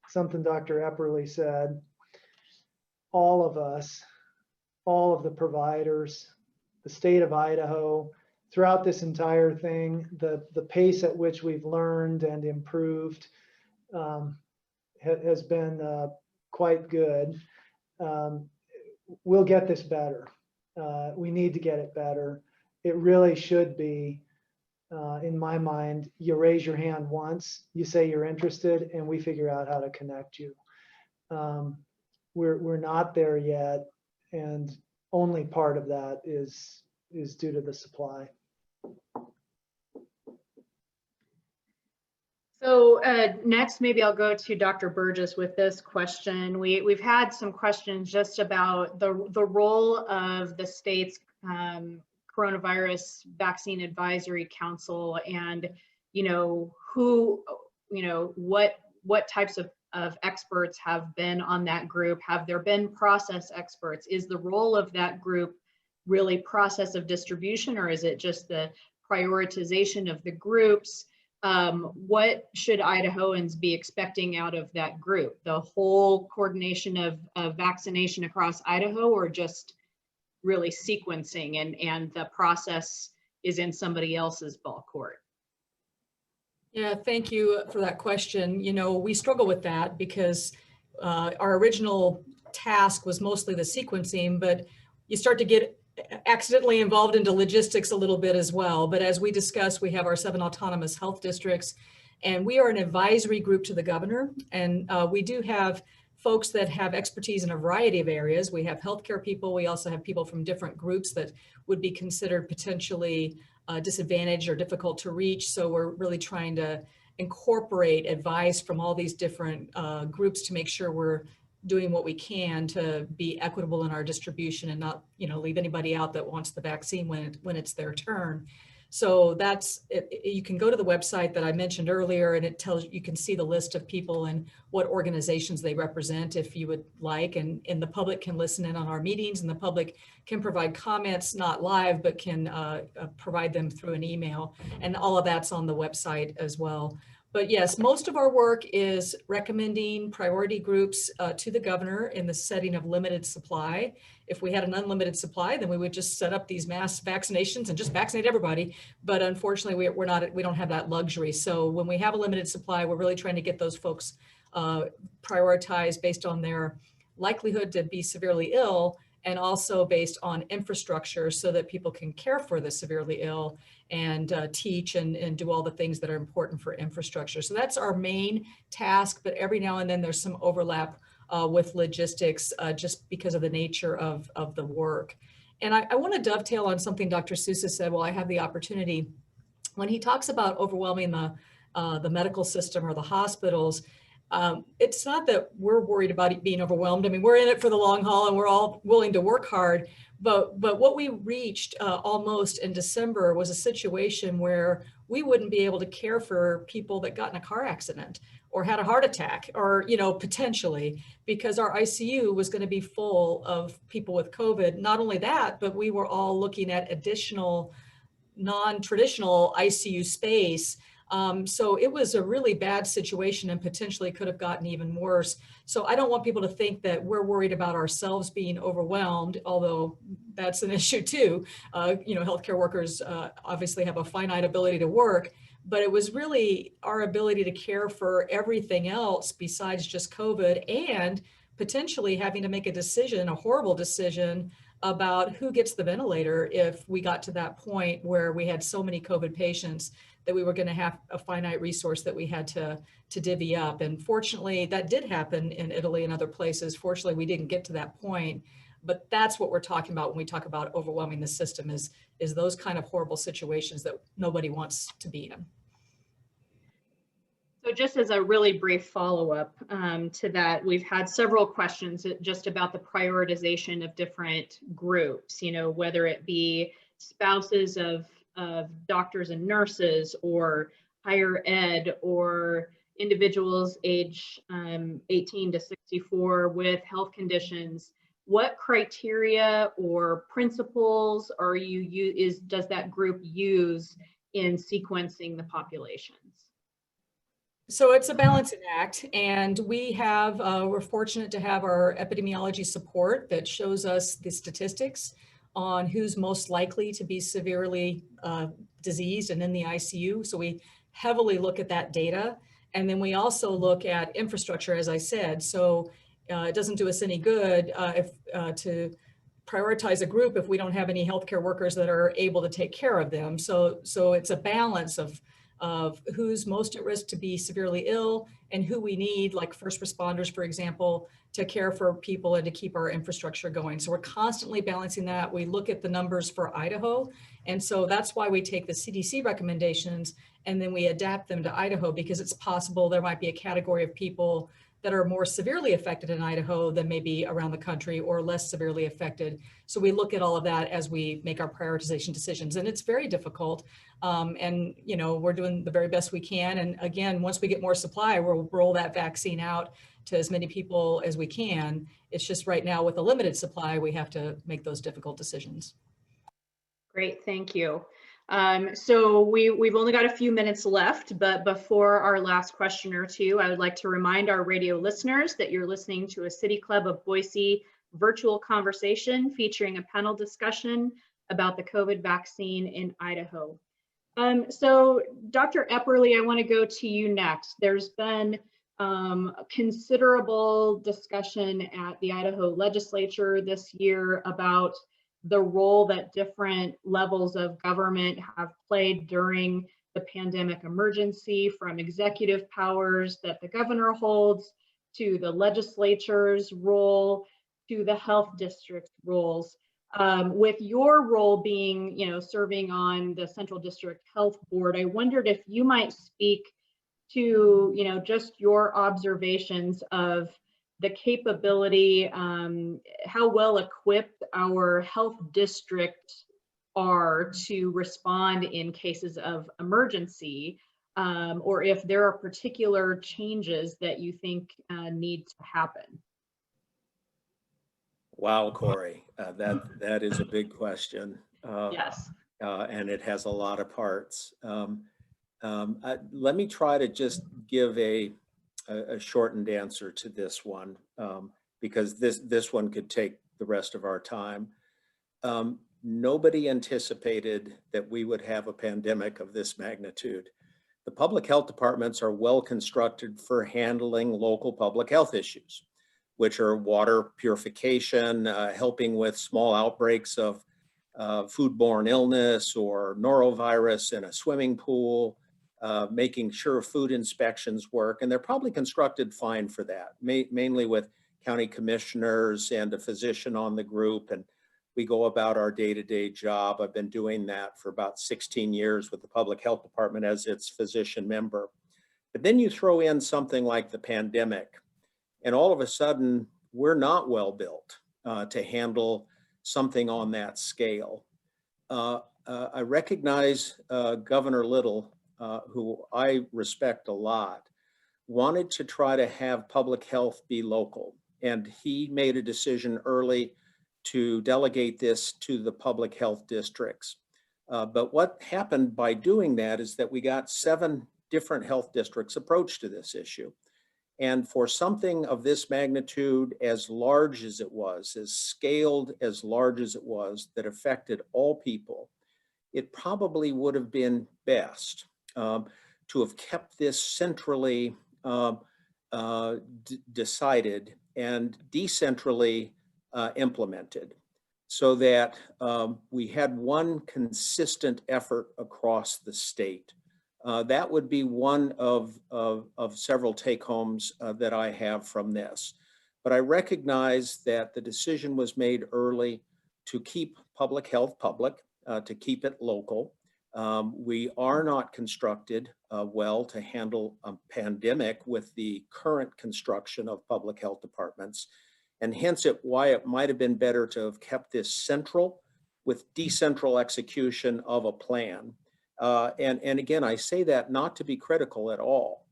something Dr. Epperly said. All of us, all of the providers, the state of Idaho, throughout this entire thing, the pace at which we've learned and improved has been quite good. We'll get this better. We need to get it better. It really should be, in my mind, you raise your hand once, you say you're interested, and we figure out how to connect you. We're not there yet, and only part of that is due to the supply. So next, maybe I'll go to Dr. Burgess with this question. We've had some questions just about the role of the state's coronavirus vaccine advisory council, and what types of experts have been on that group. Have there been process experts? Is the role of that group really process of distribution, or is it just the prioritization of the groups? What should Idahoans be expecting out of that group? The whole coordination of vaccination across Idaho, or just really sequencing and the process is in somebody else's ball court? Yeah, thank you for that question. We struggle with that because our original task was mostly the sequencing, but you start to get accidentally involved into logistics a little bit as well. But as we discussed, we have our 7 autonomous health districts, and we are an advisory group to the governor. And we do have folks that have expertise in a variety of areas. We have healthcare people. We also have people from different groups that would be considered potentially disadvantaged or difficult to reach. So we're really trying to incorporate advice from all these different groups to make sure we're doing what we can to be equitable in our distribution and not, leave anybody out that wants the vaccine when it's their turn. So that's it. You can go to the website that I mentioned earlier, and it tells you can see the list of people and what organizations they represent if you would like, and the public can listen in on our meetings, and the public can provide comments, not live, but can provide them through an email, and all of that's on the website as well. But yes, most of our work is recommending priority groups to the governor in the setting of limited supply. If we had an unlimited supply, then we would just set up these mass vaccinations and just vaccinate everybody. But unfortunately, we don't have that luxury. So when we have a limited supply, we're really trying to get those folks prioritized based on their likelihood to be severely ill, and also based on infrastructure so that people can care for the severely ill and teach and do all the things that are important for infrastructure. So that's our main task, but every now and then there's some overlap with logistics just because of the nature of the work. And I want to dovetail on something Dr. Sousa said while I have the opportunity. When he talks about overwhelming the medical system or the hospitals, it's not that we're worried about it being overwhelmed. I mean, we're in it for the long haul and we're all willing to work hard. But what we reached almost in December was a situation where we wouldn't be able to care for people that got in a car accident or had a heart attack or, potentially, because our ICU was going to be full of people with COVID. Not only that, but we were all looking at additional non-traditional ICU space. So it was a really bad situation and potentially could have gotten even worse. So I don't want people to think that we're worried about ourselves being overwhelmed, although that's an issue too. Healthcare workers obviously have a finite ability to work, but it was really our ability to care for everything else besides just COVID, and potentially having to make a decision, a horrible decision, about who gets the ventilator if we got to that point where we had so many COVID patients that we were going to have a finite resource that we had to divvy up. And fortunately, that did happen in Italy and other places. Fortunately, we didn't get to that point, but that's what we're talking about when we talk about overwhelming the system is those kind of horrible situations that nobody wants to be in. So just as a really brief follow-up to that, we've had several questions just about the prioritization of different groups, whether it be spouses of doctors and nurses, or higher ed, or individuals age 18 to 64 with health conditions. What criteria or principles does that group use in sequencing the populations? So it's a balancing act, and we're fortunate to have our epidemiology support that shows us the statistics on who's most likely to be severely diseased and in the ICU. So we heavily look at that data. And then we also look at infrastructure, as I said. So it doesn't do us any good to prioritize a group if we don't have any healthcare workers that are able to take care of them. So it's a balance of who's most at risk to be severely ill and who we need, like first responders, for example, to care for people and to keep our infrastructure going. So we're constantly balancing that. We look at the numbers for Idaho. And so that's why we take the CDC recommendations and then we adapt them to Idaho, because it's possible there might be a category of people that are more severely affected in Idaho than maybe around the country, or less severely affected. So we look at all of that as we make our prioritization decisions, and it's very difficult. And we're doing the very best we can. And again, once we get more supply, we'll roll that vaccine out to as many people as we can. It's just right now with a limited supply, we have to make those difficult decisions. Great, thank you. So we've only got a few minutes left, but before our last question or two, I would like to remind our radio listeners that you're listening to a City Club of Boise virtual conversation featuring a panel discussion about the COVID vaccine in Idaho. So Dr. Epperly, I want to go to you next. There's been considerable discussion at the Idaho legislature this year about the role that different levels of government have played during the pandemic emergency, from executive powers that the governor holds to the legislature's role, to the health district's roles. With your role being, serving on the Central District Health Board, I wondered if you might speak to, just your observations of the capability, how well equipped our health districts are to respond in cases of emergency, or if there are particular changes that you think need to happen. Wow, Corey, that is a big question. Yes. And it has a lot of parts. Let me try to just give a shortened answer to this one, because this one could take the rest of our time. Nobody anticipated that we would have a pandemic of this magnitude. The public health departments are well constructed for handling local public health issues, which are water purification, helping with small outbreaks of foodborne illness or norovirus in a swimming pool, making sure food inspections work. And they're probably constructed fine for that, mainly with county commissioners and a physician on the group. And we go about our day-to-day job. I've been doing that for about 16 years with the public health department as its physician member. But then you throw in something like the pandemic, and all of a sudden we're not well built to handle something on that scale. I recognize Governor Little, who I respect a lot, wanted to try to have public health be local. And he made a decision early to delegate this to the public health districts. But what happened by doing that is that we got 7 different health districts' approach to this issue. And for something of this magnitude, as large as it was, as scaled as large as it was, that affected all people, it probably would have been best to have kept this centrally decided and decentrally implemented, so that we had one consistent effort across the state. That would be one of several take-homes that I have from this. But I recognize that the decision was made early to keep public health public, to keep it local. We are not constructed well to handle a pandemic with the current construction of public health departments. And hence why it might have been better to have kept this central with decentral execution of a plan. And again, I say that not to be critical at all.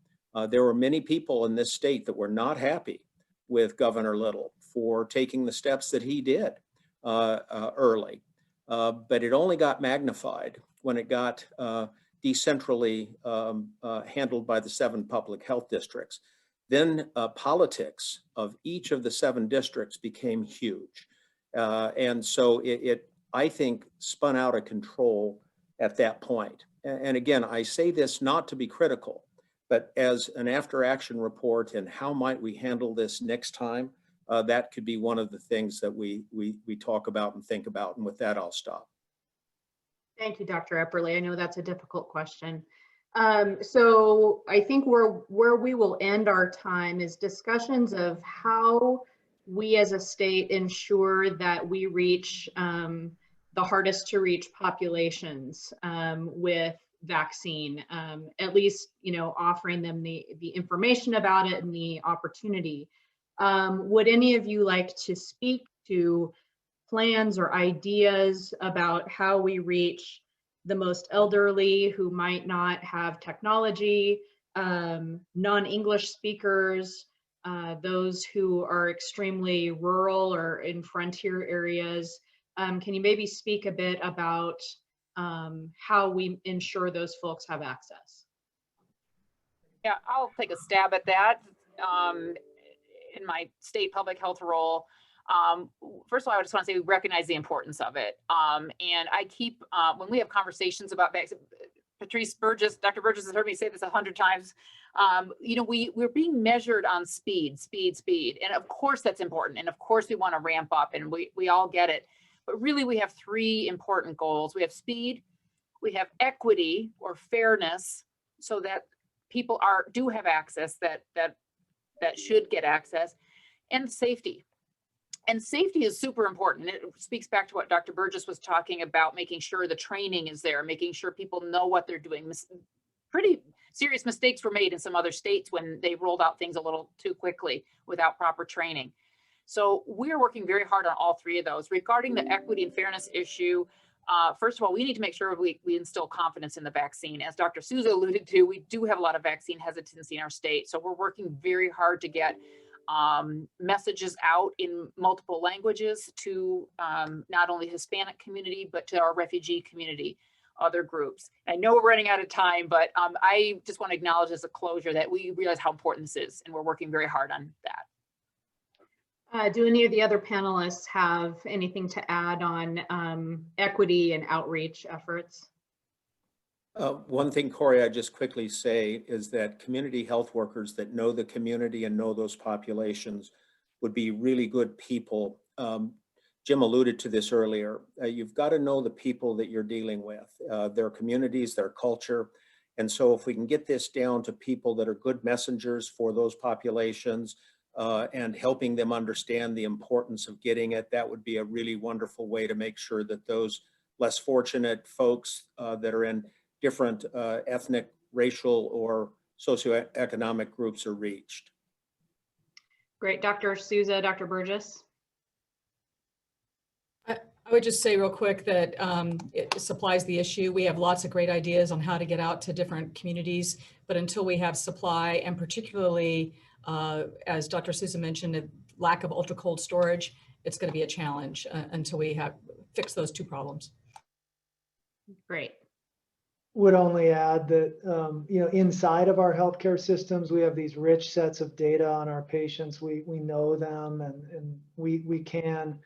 There were many people in this state that were not happy with Governor Little for taking the steps that he did early. But it only got magnified when it got decentrally handled by the 7 public health districts. Then politics of each of the 7 districts became huge. And so it, I think, spun out of control at that point. And again, I say this not to be critical, but as an after action report and how might we handle this next time, that could be one of the things that we talk about and think about. And with that, I'll stop. Thank you, Dr. Epperly. I know that's a difficult question. So I think where we will end our time is discussions of how we as a state ensure that we reach the hardest to reach populations with vaccine, at least, offering them the information about it and the opportunity. Would any of you like to speak to plans or ideas about how we reach the most elderly who might not have technology, non-English speakers, those who are extremely rural or in frontier areas? Can you maybe speak a bit about how we ensure those folks have access? Yeah, I'll take a stab at that in my state public health role. First of all, I just want to say we recognize the importance of it. And I keep, when we have conversations about vaccine, Patrice Burgess, Dr. Burgess has heard me say this 100 times. We're being measured on speed. And of course that's important. And of course we want to ramp up, and we all get it. But really we have 3 important goals. We have speed, we have equity or fairness, so that people do have access, that that should get access, and safety. And safety is super important. It speaks back to what Dr. Burgess was talking about, making sure the training is there, making sure people know what they're doing. Pretty serious mistakes were made in some other states when they rolled out things a little too quickly without proper training. So we're working very hard on all three of those. Regarding the equity and fairness issue, first of all, we need to make sure we instill confidence in the vaccine. As Dr. Souza alluded to, we do have a lot of vaccine hesitancy in our state. So we're working very hard to get messages out in multiple languages to not only Hispanic community, but to our refugee community, other groups. I know we're running out of time, but I just want to acknowledge as a closure that we realize how important this is, and we're working very hard on that. Do any of the other panelists have anything to add on equity and outreach efforts? One thing, Corey, I just quickly say is that community health workers that know the community and know those populations would be really good people. Jim alluded to this earlier. You've got to know the people that you're dealing with, their communities, their culture. And so if we can get this down to people that are good messengers for those populations and helping them understand the importance of getting it, that would be a really wonderful way to make sure that those less fortunate folks that are in different ethnic, racial, or socioeconomic groups are reached. Great. Dr. Souza, Dr. Burgess. I would just say real quick that it supplies the issue. We have lots of great ideas on how to get out to different communities, but until we have supply, and particularly, as Dr. Souza mentioned, the lack of ultra cold storage, it's going to be a challenge until we have fixed those two problems. Great. Would only add that, inside of our healthcare systems, we have these rich sets of data on our patients. We know them, and we can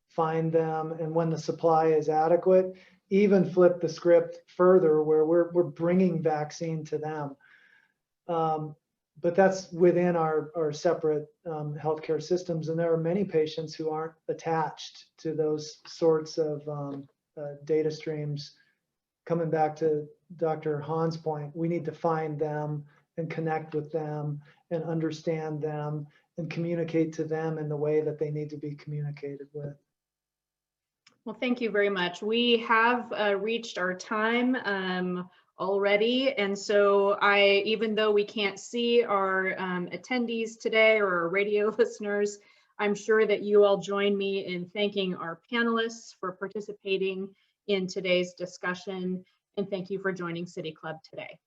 find them. And when the supply is adequate, even flip the script further where we're bringing vaccine to them. But that's within our separate healthcare systems. And there are many patients who aren't attached to those sorts of data streams. Coming back to Dr. Hahn's point, we need to find them and connect with them and understand them and communicate to them in the way that they need to be communicated with. Well, thank you very much. We have reached our time already. And so even though we can't see our attendees today or our radio listeners, I'm sure that you all join me in thanking our panelists for participating in today's discussion. And thank you for joining City Club today.